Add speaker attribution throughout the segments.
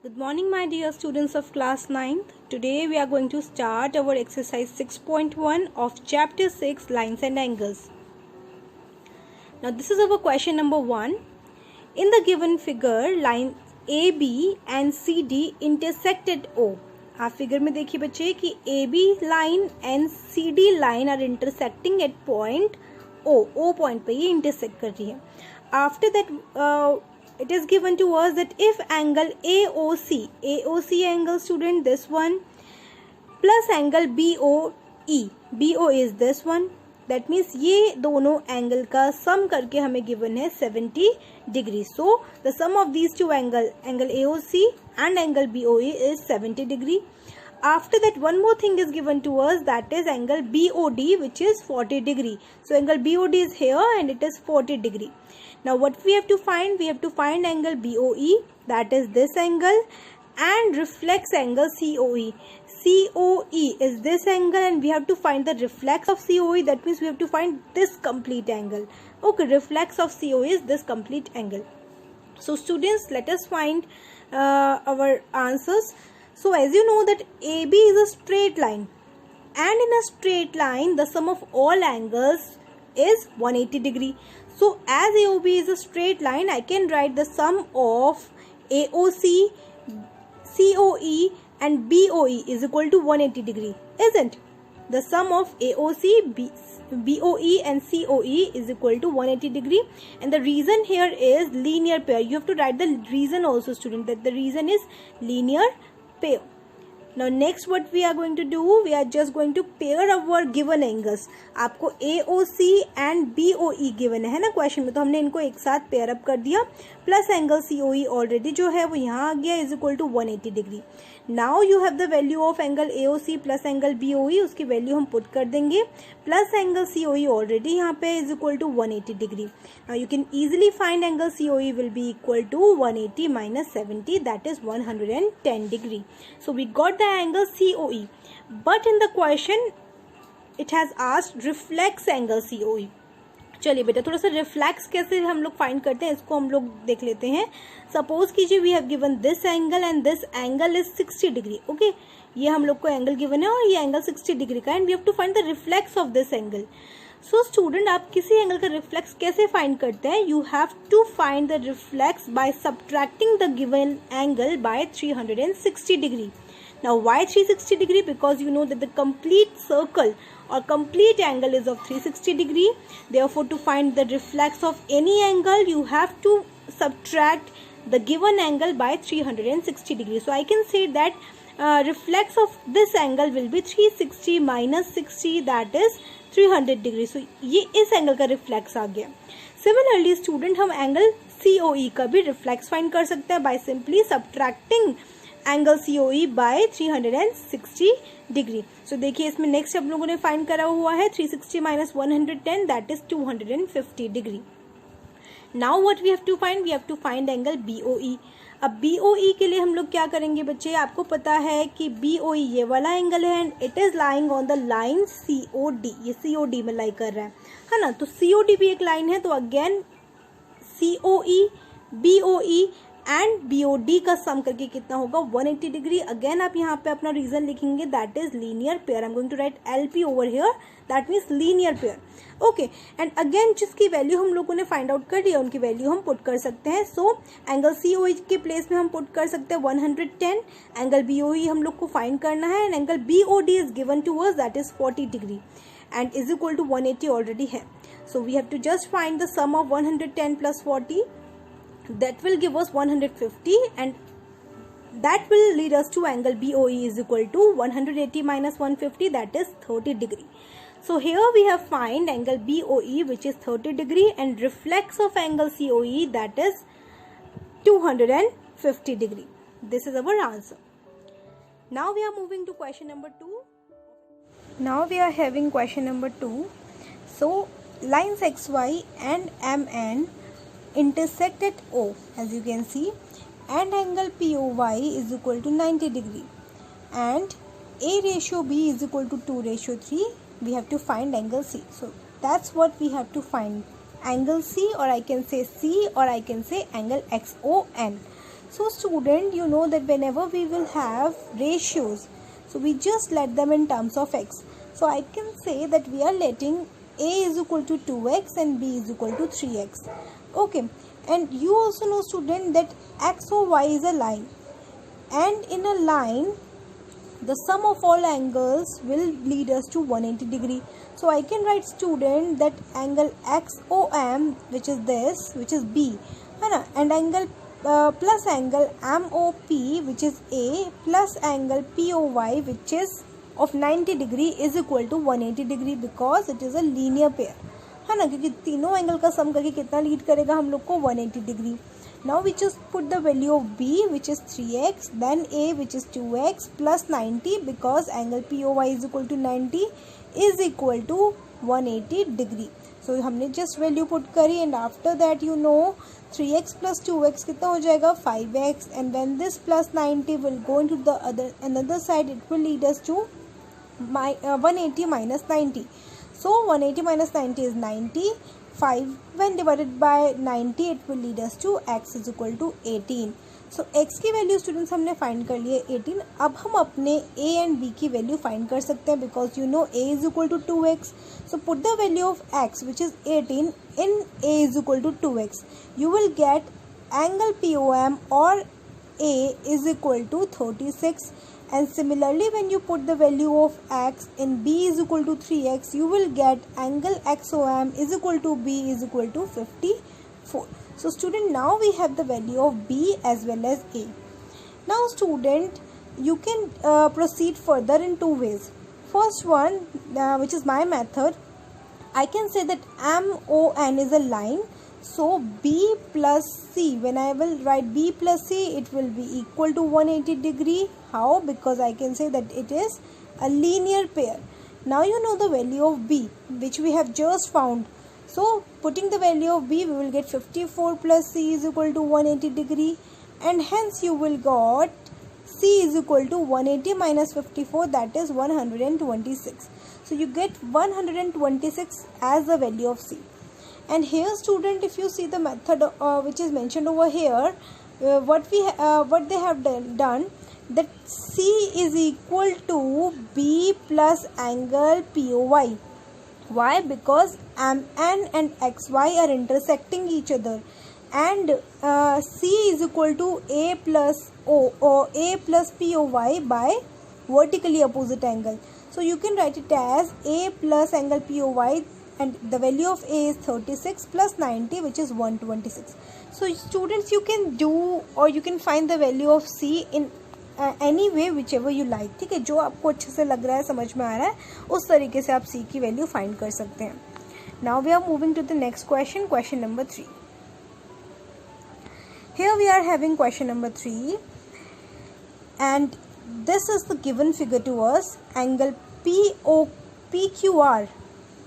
Speaker 1: Good morning, my dear students of class 9th. Today we are going to start our exercise 6.1 of chapter 6, lines and angles. Now this is our question number 1. In the given figure, line AB and CD intersect at O. आप figure में देखिए बच्चे कि AB line and CD line are intersecting at point O point पे ये intersect कर रही है. After that it is given to us that if angle AOC angle, student, this one, plus angle BO is this one, that means ये दोनों angle का सम करके हमें गिवन है 70 degree. So the sum of these two angle AOC and angle BOE is 70 degree. After that, one more thing is given to us, that is angle BOD, which is 40 degree. So angle BOD is here and it is 40 degree. Now what we have to find? We have to find angle BOE, that is this angle, and reflex angle COE. COE is this angle and we have to find the reflex of COE. That means we have to find this complete angle. Okay, reflex of COE is this complete angle. So students, let us find our answers. So as you know that AB is a straight line, and in a straight line the sum of all angles is 180 degree. So as AOB is a straight line, I can write the sum of AOC, COE and BOE is equal to 180 degree, isn't? The sum of AOC, BOE and COE is equal to 180 degree, and the reason here is linear pair. You have to write the reason also, student, that the reason is linear pair. Now next what we are going to do, we are just going to pair our given angles. आपको AOC and BOE given है ना question में, तो हमने इनको एक साथ pair up कर दिया. प्लस एंगल COE ऑलरेडी जो है वो यहाँ आ गया, is equal to 180 degree. Now you have the value of angle AOC plus angle BOE, उसकी वैल्यू हम पुट कर देंगे. प्लस एंगल COE ऑलरेडी यहाँ पे is equal to 180 degree. Now you can easily find angle COE will be equal to 180 minus 70, that is 110 degree. So we got the angle COE, but in the question it has asked reflex angle COE. चलिए बेटा थोड़ा सा reflex कैसे हम लोग find करते हैं इसको हम लोग देख लेते हैं. सपोज कीजिए we have given this angle and this angle is 60 degree. Okay, ये हम लोग को एंगल गिवन है और ये एंगल 60 डिग्री का, and we have to find the reflex of this angle. So student, आप किसी एंगल का रिफ्लेक्स कैसे फाइंड करते हैं? You have to find the reflex by subtracting the given angle by 360 degree. Now why 360 degree? Because you know that the complete circle or complete angle is of 360 degree. Therefore, to find the reflex of any angle, you have to subtract the given angle by 360 degree. So I can say that reflex of this angle will be 360 minus 60, that is 300 degree. So ये इस angle का reflex आ गया. Similarly, student, हम angle COE का भी reflex find कर सकते हैं by simply subtracting angle COE by 360 degree. So देखिए इसमें नेक्स्ट हम लोगों ने फाइंड करा हुआ है 360 minus 110, that is 250 degree. Now what we have to find? We have to find angle BOE. अब BOE के लिए हम लोग क्या करेंगे बच्चे? आपको पता है कि BOE ये वाला एंगल है and it is lying on the line COD. ये COD में लाई कर रहा है ना, तो COD भी एक लाइन है. तो again COE, BOE and BOD का सम करके कितना होगा? 180 डिग्री. अगेन आप यहाँ पे अपना रीजन लिखेंगे, that is linear pair. I am going to write LP over here, that means linear pair. Okay, and again जिसकी वैल्यू हम लोगों ने फाइंड आउट कर लिया उनकी वैल्यू हम पुट कर सकते हैं. सो एंगल COE के प्लेस में हम पुट कर सकते हैं 110. एंगल BOE हम लोग को फाइंड करना है and angle BOD is given to us, that is 40 degree and is equal to 180 already है. So we have to just find the sum of 110 plus 40. That will give us 150 and that will lead us to angle BOE is equal to 180 minus 150, that is 30 degree. So here we have find angle BOE which is 30 degree and reflex of angle COE, that is 250 degree. This is our answer. Now we are moving to question number 2. Now we are having question number 2. So lines XY and MN intersect at O, as you can see, and angle POY is equal to 90 degree and A ratio B is equal to 2 ratio 3. We have to find angle C. So that's what we have to find, angle C, or I can say C, or I can say angle XON. So student, you know that whenever we will have ratios, so we just let them in terms of x. So I can say that we are letting a is equal to 2x and b is equal to 3x. Okay, and you also know student that x or y is a line, and in a line the sum of all angles will lead us to 180 degree. So I can write student that angle XOM, which is this, which is B, and angle plus angle MOP, which is A, plus angle POY, which is of 90 degree, is equal to 180 degree, because it is a linear pair, है ना, क्योंकि तीनों angle का सम करके कितना lead करेगा हम लोग को 180 degree. Now we just put the value of B, which is 3x, then A, which is 2x, plus 90, because angle POY is equal to 90, is equal to 180 degree. So हमने just value put करी, and after that you know 3x plus 2x कितना हो जाएगा 5x, and when this plus 90 will go into the another side, it will lead us to 180 minus 90. So 180 minus 90 is 90. 5 when divided by 90, it will lead us to x is equal to 18. So x की value students हमने find कर लिए 18. अब हम अपने a and b की value find कर सकते हैं, because you know a is equal to 2x. So put the value of x, which is 18, in a is equal to 2x. You will get angle POM or a is equal to 36. And similarly, when you put the value of x in b is equal to 3x, you will get angle XOM is equal to b is equal to 54. So student, now we have the value of b as well as a. Now student, you can proceed further in two ways. First one, which is my method, I can say that MON is a line. So b plus c, when I will write b plus c, it will be equal to 180 degree. How? Because I can say that it is a linear pair. Now you know the value of b, which we have just found. So putting the value of b, we will get 54 plus c is equal to 180 degree, and hence you will got c is equal to 180 minus 54, that is 126. So you get 126 as the value of c. And here student, if you see the method which is mentioned over here, what they have done, that c is equal to b plus angle POY. Why? Because MN and XY are intersecting each other, and c is equal to a plus o, or a plus POY by vertically opposite angle. So you can write it as a plus angle POY, and the value of a is 36 plus 90, which is 126. So students, you can do, or you can find the value of c in any way, whichever you like. ठीक है, जो आपको अच्छे से लग रहा है, समझ में आ रहा है, उस तरीके से आप c की वैल्यू फाइंड कर सकते हैं. Now we are moving to the next question, question number 3. Here we are having question number 3, and this is the given figure to us. Angle PQR,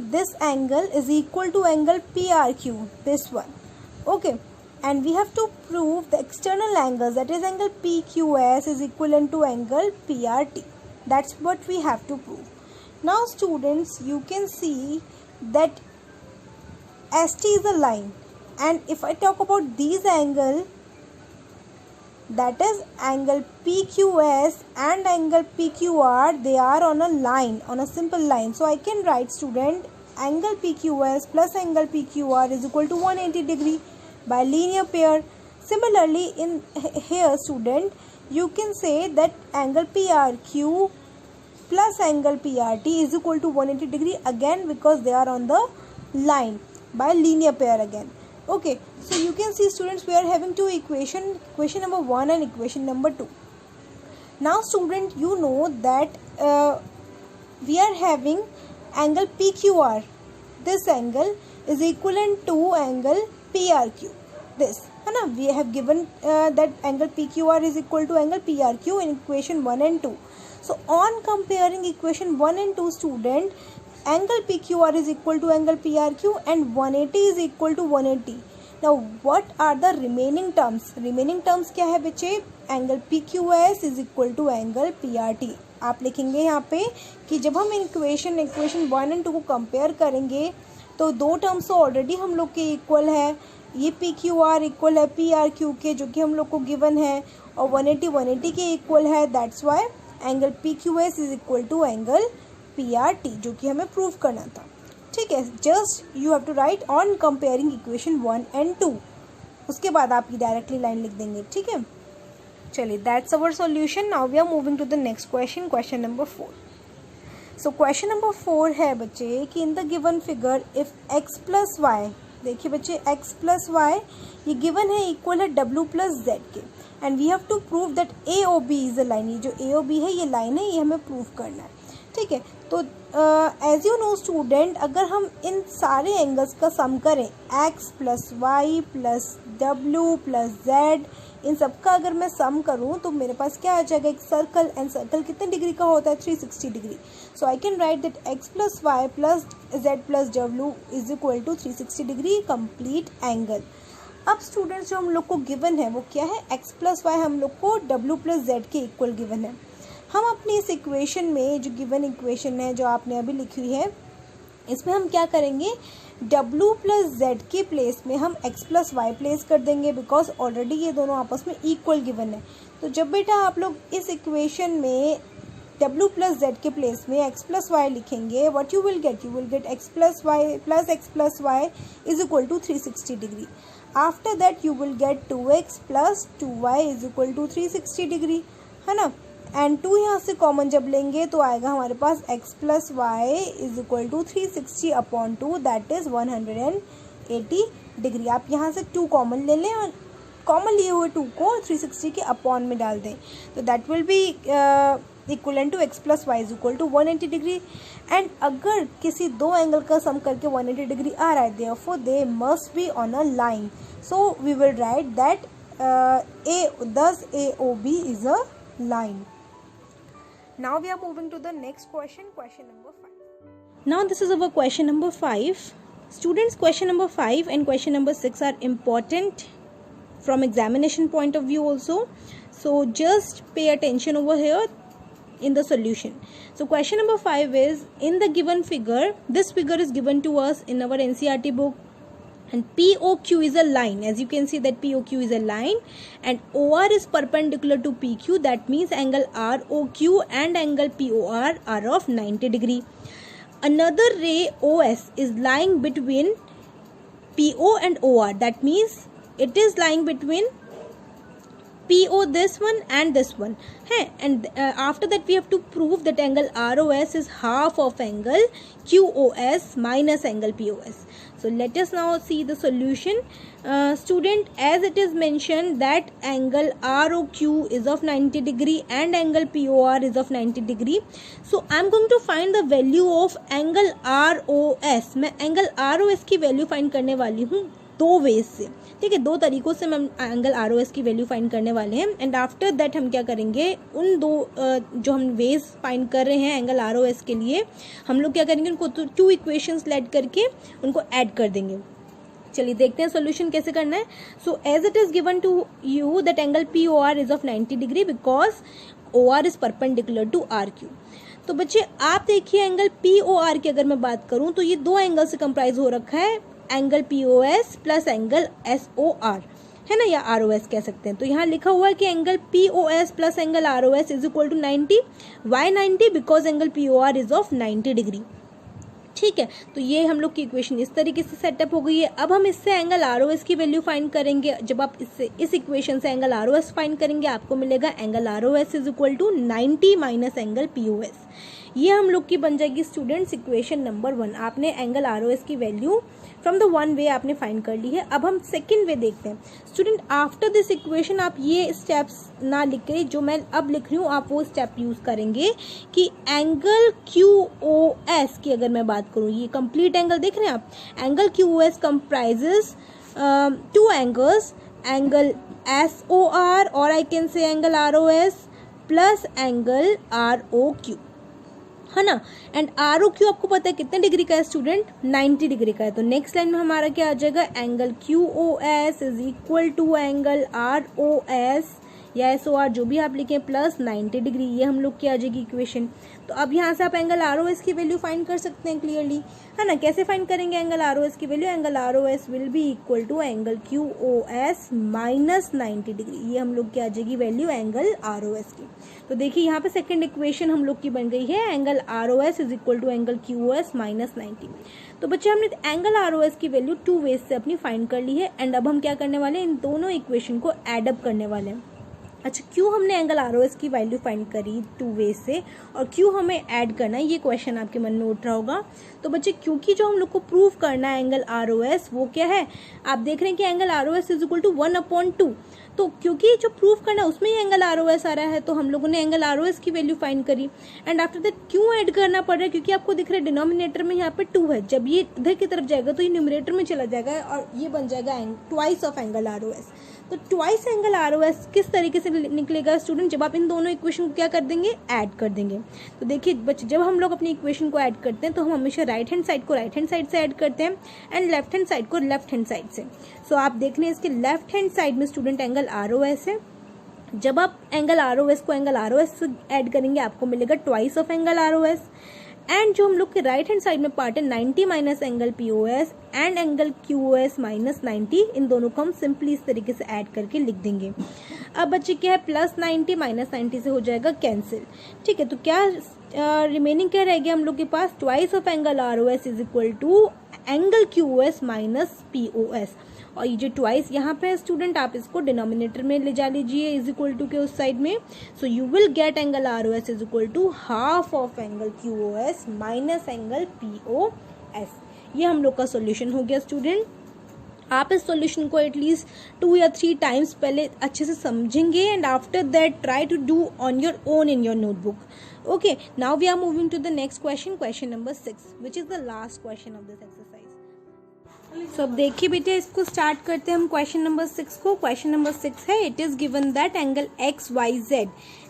Speaker 1: this angle is equal to angle PRQ, this one. Okay, and we have to prove the external angles, that is angle PQS is equivalent to angle PRT. That's what we have to prove. Now students, you can see that ST is a line, and if I talk about these angles, that is angle PQS and angle PQR, they are on a line, on a simple line. So I can write student, angle PQS plus angle PQR is equal to 180 degree by linear pair. Similarly, in here student, you can say that angle PRQ plus angle PRT is equal to 180 degree, again because they are on the line by linear pair again. Okay, so you can see students, we are having two equation number 1 and equation number 2. Now student, you know that we are having angle PQR, this angle is equivalent to angle PRQ, this, we have given that angle PQR is equal to angle PRQ in equation 1 and 2. So on comparing equation 1 and 2 student, angle PQR is equal to angle PRQ and 180 is equal to 180. Now what are the remaining terms? Remaining terms क्या है बच्चे? Angle PQS is equal to angle PRT. आप लिखेंगे यहाँ पे कि जब हम इक्वेशन 1 and 2 को कंपेयर करेंगे तो दो टर्म्स तो ऑलरेडी हम लोग के इक्वल है. ये पी क्यू आर इक्वल है पी आर क्यू के, जो कि हम लोग को गिवन है, और 180 के इक्वल है। That's why angle P Q S is equal to angle P R T, जो कि हमें प्रूव करना था। ठीक है, just you have to write on comparing equation 1 and 2, उसके बाद आप ये डायरेक्टली लाइन लिख देंगे। ठीक है, चलिए that's our solution. Now we are moving to the next question, question number 4। So question number 4 है बच्चे कि in the given figure if x plus y, देखिए बच्चे x प्लस वाई ये गिवन है इक्वल है w प्लस जेड के, and we have to prove that A O B is a line. ये जो ए ओ बी है ये लाइन है, ये हमें प्रूव करना है। ठीक है, तो एज यू नो स्टूडेंट, अगर हम इन सारे एंगल्स का सम करें x plus Y plus w plus Z, इन सब का अगर मैं सम करूं तो मेरे पास क्या आ जाएगा, एक सर्कल, एंड सर्कल कितने डिग्री का होता है, 360 degree. So I can write that x plus Y plus z plus w is equal to 360 degree complete angle. अब स्टूडेंट्स जो हम लोग को गिवन है वो क्या है, x प्लस वाई हम लोग को w प्लस जेड के इक्वल गिवन है। हम अपनी इस इक्वेशन में, जो गिवन इक्वेशन है जो आपने अभी लिखी हुई है, इसमें हम क्या करेंगे, w प्लस जेड के प्लेस में हम x प्लस वाई प्लेस कर देंगे, बिकॉज ऑलरेडी ये दोनों आपस में इक्वल गिवन है। तो जब बेटा आप लोग इस इक्वेशन में w प्लस जेड के प्लेस में x प्लस वाई लिखेंगे, what you will get x plus y is equal to 360 degree. After that you will get 2x plus 2y is equal to 360 degree, है ना। And 2 यहाँ से common जब लेंगे तो आएगा हमारे पास x plus y is equal to 360 upon 2, that is 180 degree. आप यहाँ से 2 कॉमन ले लें और कॉमन लिए हुए 2 को 360 के अपॉन में डाल दें, तो that will be equivalent to x plus y is equal to 180 degree. And अगर किसी दो एंगल का सम करके 180 डिग्री आ रहा है, therefore they must be on a line, so we will write that thus AOB is a line. Now we are moving to the next question, question number 5. Now this is our question number 5. Students, question number 5 and question number 6 are important from examination point of view also. So just pay attention over here in the solution. So question number 5 is, in the given figure, this figure is given to us in our NCERT book, and POQ is a line. As you can see that POQ is a line and OR is perpendicular to PQ. That means angle ROQ and angle POR are of 90 degree. Another ray OS is lying between PO and OR. That means it is lying between PO, this one and this one. And after that we have to prove that angle ROS is half of angle QOS minus angle POS. So let us now see the solution. Student, as it is mentioned that angle ROQ is of 90 degree and angle POR is of 90 degree. So I am going to find the value of angle ROS. मैं angle ROS की value find करने वाली हूँ दो veg से, ठीक है, दो तरीकों से हम एंगल ROS की वैल्यू फाइंड करने वाले हैं। एंड आफ्टर दैट हम क्या करेंगे, उन दो जो हम वेज फाइंड कर रहे हैं एंगल ROS के लिए, हम लोग क्या करेंगे, उनको 2 इक्वेशंस लेट करके उनको ऐड कर देंगे। चलिए देखते हैं सॉल्यूशन कैसे करना है। So as it is given to you that angle POR is of 90 degree because OR is perpendicular to RQ। तो बच्चे आप देखिए एंगल POR की अगर मैं बात करूं तो ये दो एंगल से कंप्राइज हो रखा है, angle POS plus angle SOR, है ना, या ROS कह सकते हैं। तो यहाँ लिखा हुआ है कि angle POS plus angle ROS is equal to 90। Why 90? Because angle POR is of 90 degree. ठीक है, तो ये हम लोग की इक्वेशन इस तरीके से सेटअप हो गई है। अब हम इससे एंगल ROS की वैल्यू फाइंड करेंगे। जब आप इससे इस इक्वेशन से एंगल ROS फाइंड करेंगे आपको मिलेगा angle ROS is equal to 90 minus angle POS। ये हम लोग की बन जाएगी स्टूडेंट्स इक्वेशन नंबर 1। आपने एंगल ROS की value from the one way आपने फाइंड कर ली है। अब हम सेकंड वे देखते हैं। स्टूडेंट आफ्टर दिस इक्वेशन आप ये स्टेप्स ना लिख के जो मैं अब लिख रही हूँ आप वो स्टेप यूज करेंगे कि एंगल QOS की अगर मैं बात करूँ, ये कंप्लीट एंगल देख रहे हैं आप, angle QOS comprises 2 angles, angle SOR और I can say angle ROS plus angle ROQ, है ना। एंड ROQ आपको पता है कितने डिग्री का है स्टूडेंट, 90 डिग्री का है। तो नेक्स्ट लाइन में हमारा क्या आ जाएगा, angle QOS is equal to angle ROS, या SOR जो भी आप लिखें प्लस 90 डिग्री, ये हम लोग की आ जाएगी इक्वेशन। तो अब यहाँ से आप एंगल ROS की वैल्यू फाइंड कर सकते हैं क्लियरली, है ना। कैसे फाइंड करेंगे एंगल ROS की value? Angle ROS will be equal to angle QOS minus 90 degree, ये हम लोग की आ जाएगी वैल्यू एंगल ROS की। तो देखिए यहाँ पे सेकंड इक्वेशन हम लोग की बन गई है, angle ROS is equal to angle QOS minus 90। तो बच्चे हमने एंगल ROS की वैल्यू 2 वेज से अपनी फाइंड कर ली है, एंड अब हम क्या करने वाले हैं, इन दोनों इक्वेशन को एड अप करने वाले हैं। अच्छा, क्यों हमने एंगल ROS की वैल्यू फाइंड करी 2 वे से, और क्यों हमें ऐड करना है, ये क्वेश्चन आपके मन में उठ रहा होगा। तो बच्चे क्योंकि जो हम लोग को प्रूव करना है एंगल ROS वो क्या है, आप देख रहे हैं कि angle ROS is equal to 1/2। तो क्योंकि जो प्रूव करना है उसमें ही एंगल ROS आ रहा है, तो हम लोगों ने एंगल ROS की वैल्यू फाइंड करी। एंड आफ्टर दैट क्यों ऐड करना पड़ रहा है, क्योंकि आपको दिख रहा है डिनोमिनेटर में यहाँ पे 2 है, जब ये इधर की तरफ जाएगा तो ये न्यूमरेटर में चला जाएगा और ये बन जाएगा ट्वाइस ऑफ एंगल ROS। तो ट्वाइस एंगल ROS किस तरीके से निकलेगा स्टूडेंट, जब आप इन दोनों इक्वेशन को क्या कर देंगे, ऐड कर देंगे। तो देखिए बच्चे, जब हम लोग अपनी इक्वेशन को ऐड करते हैं तो हम हमेशा राइट हैंड साइड को राइट हैंड साइड से ऐड करते हैं एंड लेफ्ट हैंड साइड को लेफ्ट हैंड साइड से। सो आप देख रहे हैं इसके लेफ्ट हैंड साइड में स्टूडेंट एंगल ROS है। जब आप एंगल ROS को एंगल ROS से ऐड करेंगे आपको मिलेगा twice of angle ROS। And जो हम लोग के राइट हैंड साइड में पार्ट है 90 minus angle POS and angle QOS minus 90, इन दोनों को हम सिंपली इस तरीके से ऐड करके लिख देंगे। अब बच्चे क्या है, प्लस 90 माइनस 90 से हो जाएगा कैंसिल, ठीक है। तो क्या रिमेनिंग क्या रहेगी हम लोग के पास, twice of angle ROS is equal to angle QOS minus POS। और ये जो ट्वाइस यहाँ पे है स्टूडेंट, आप इसको डिनोमिनेटर में ले जा लीजिए इज इक्वल टू के उस साइड में। So you will get angle ROS is equal to half of angle QOS minus angle POS। ये हम लोग का सॉल्यूशन हो गया स्टूडेंट। आप इस सॉल्यूशन को एटलीस्ट 2 या 3 टाइम्स पहले अच्छे से समझेंगे and after that try to do on your own in your notebook. Okay, now we are moving to the next question, question number 6, which is the last question of this exercise. So अब देखिए बेटे, इसको start करते हैं हम question number 6 को। Question number 6 है, it is given that angle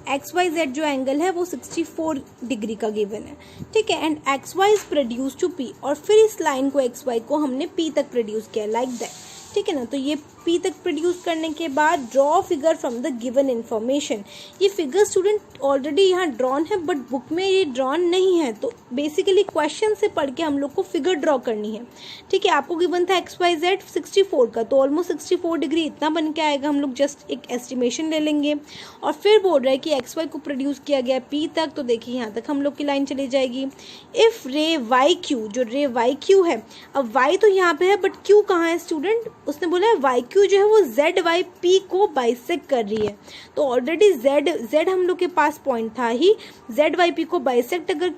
Speaker 1: XYZ जो एंगल है वो 64 डिग्री का गिवन है, ठीक है। And XY is produce to P, और फिर इस लाइन को XY को हमने P तक प्रोड्यूस किया लाइक दैट, ठीक है ना। तो ये P तक प्रोड्यूस करने के बाद draw figure from the given information. ये फिगर स्टूडेंट ऑलरेडी यहाँ ड्रॉन है बट बुक में ये ड्रॉन नहीं है, तो बेसिकली क्वेश्चन से पढ़ के हम लोग को फिगर ड्रॉ करनी है, ठीक है। आपको गिवन था XYZ 64 का, तो ऑलमोस्ट 64 डिग्री इतना बन के आएगा। हम लोग जस्ट एक एस्टिमेशन ले लेंगे और फिर बोल रहा है कि XY को प्रोड्यूस किया गया P तक, तो देखिए यहाँ तक हम लोग की लाइन चली जाएगी। इफ रे YQ, जो रे YQ है, अब Y तो यहाँ पे है बट Q कहाँ है स्टूडेंट, उसने बोला है YQ जो है वो ZYP को बाइसेक्ट कर रही है। तो ऑलरेडी Z हम लोग के पास पॉइंट था ही, ZYP को बाइसेक्ट अगर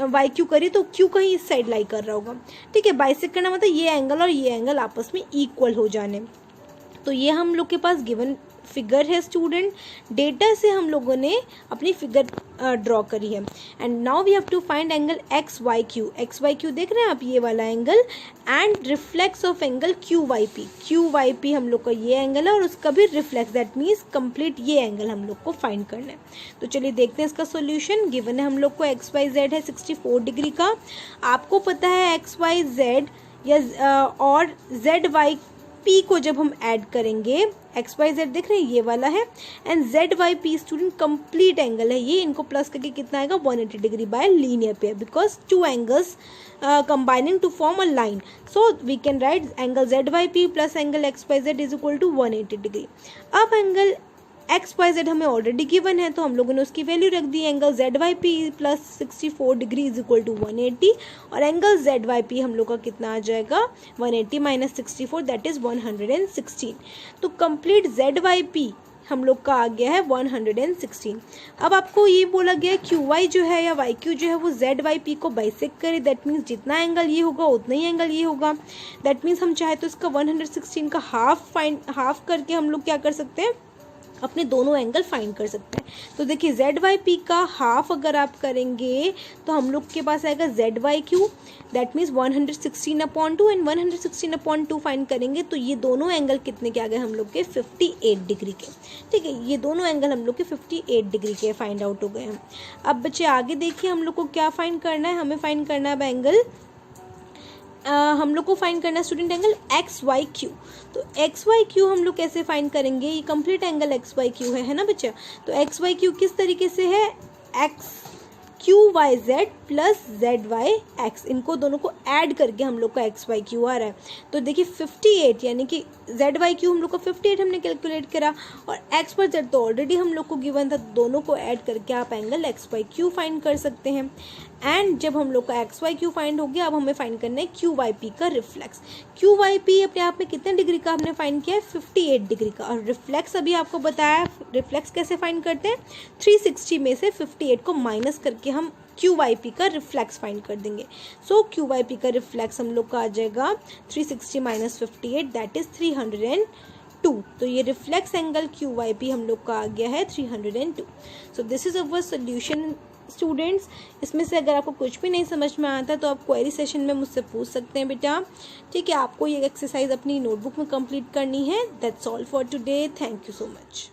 Speaker 1: YQ करी तो Q कहीं इस साइड लाई कर रहा होगा, ठीक है। बाइसेक्ट करना मतलब ये एंगल और ये एंगल आपस में इक्वल हो जाने। तो ये हम लोग के पास गिवन फिगर है स्टूडेंट, डेटा से हम लोगों ने अपनी फिगर ड्रॉ करी है। And now we have to find angle XYQ देख रहे हैं आप, ये वाला angle, and reflex of angle QYP हम लोग का ये एंगल है और उसका भी रिफ्लेक्स, दैट मीन्स कंप्लीट ये एंगल हम लोग को फाइंड करना है। तो चलिए देखते हैं इसका सॉल्यूशन। गिवन है हम लोग को XYZ है 64 डिग्री का, आपको पता है XYZ या और ZYP को जब हम ऐड करेंगे, XYZ देख रहे हैं ये वाला है, and ZYP student complete angle है ये, इनको प्लस करके कितना आएगा 180 degree by linear pair, because 2 angles combining to form a line, so we can write angle ZYP plus angle XYZ is equal to 180 degree. अब एंगल XYZ हमें already given है तो हम लोगों ने उसकी वैल्यू रख दी, angle ZYP plus 64 degree is equal to 180, और एंगल ZYP हम लोग का कितना आ जाएगा 180 माइनस 64 दैट इज 116। तो कंप्लीट ZYP हम लोग का आ गया है 116। अब आपको ये बोला गया है QY जो है या YQ जो है वो ZYP को बाइसेक्ट करे, दैट मीन्स जितना एंगल ये होगा उतना ही एंगल ये होगा। दैट मीन्स हम चाहे तो इसका 116 का हाफ करके हम लोग क्या कर सकते हैं, अपने दोनों एंगल फाइंड कर सकते हैं। तो देखिए ZYP का हाफ अगर आप करेंगे तो हम लोग के पास आएगा ZYQ, that means 116/2, and 116/2 find करेंगे तो ये दोनों एंगल कितने के आ गए हम लोग के 58 डिग्री के, ठीक है। ये दोनों एंगल हम लोग के 58 डिग्री के फाइंड आउट हो गए हैं। अब बच्चे आगे देखिए हम लोग को क्या फाइंड करना है, हमें फाइंड करना है अब एंगल हम लोग को फाइंड करना है student angle X Y Q. तो एक्स वाई क्यू हम लोग कैसे फाइंड करेंगे, ये complete angle X Y Q है ना बच्चा। तो एक्स वाई क्यू किस तरीके से है, X Q Y Z plus Z Y X, इनको दोनों को ऐड करके हम लोग का एक्स वाई क्यू आ रहा है। तो देखिए 58 यानी कि जेड वाई क्यू हम लोग का 58 हमने कैलकुलेट करा, और एक्स पर जेड तो ऑलरेडी हम लोग को गिवन था, दोनों को ऐड करके आप angle X Y Q find कर सकते हैं। एंड जब हम लोग का एक्स वाई क्यू फाइंड हो गया, अब हमें फाइंड करना है क्यू वाई पी का रिफ्लेक्स। क्यू वाई पी अपने आप में कितने डिग्री का हमने फाइंड किया है, 58 डिग्री का। और रिफ्लेक्स अभी आपको बताया, रिफ्लेक्स कैसे फाइंड करते हैं, 360 में से 58 को माइनस करके हम क्यू वाई पी का रिफ्लेक्स फाइंड कर देंगे। सो क्यू वाई पी का रिफ्लेक्स हम लोग का आ जाएगा 360 माइनस 58, दैट इज 302। तो ये reflex angle Q Y P हम लोग का आ गया है 302। So this is our solution students. इसमें से अगर आपको कुछ भी नहीं समझ में आता तो आप क्वेरी सेशन में मुझसे पूछ सकते हैं बेटा, ठीक है। आपको ये एक्सरसाइज अपनी नोटबुक में कंप्लीट करनी है। That's all for today, thank you so much.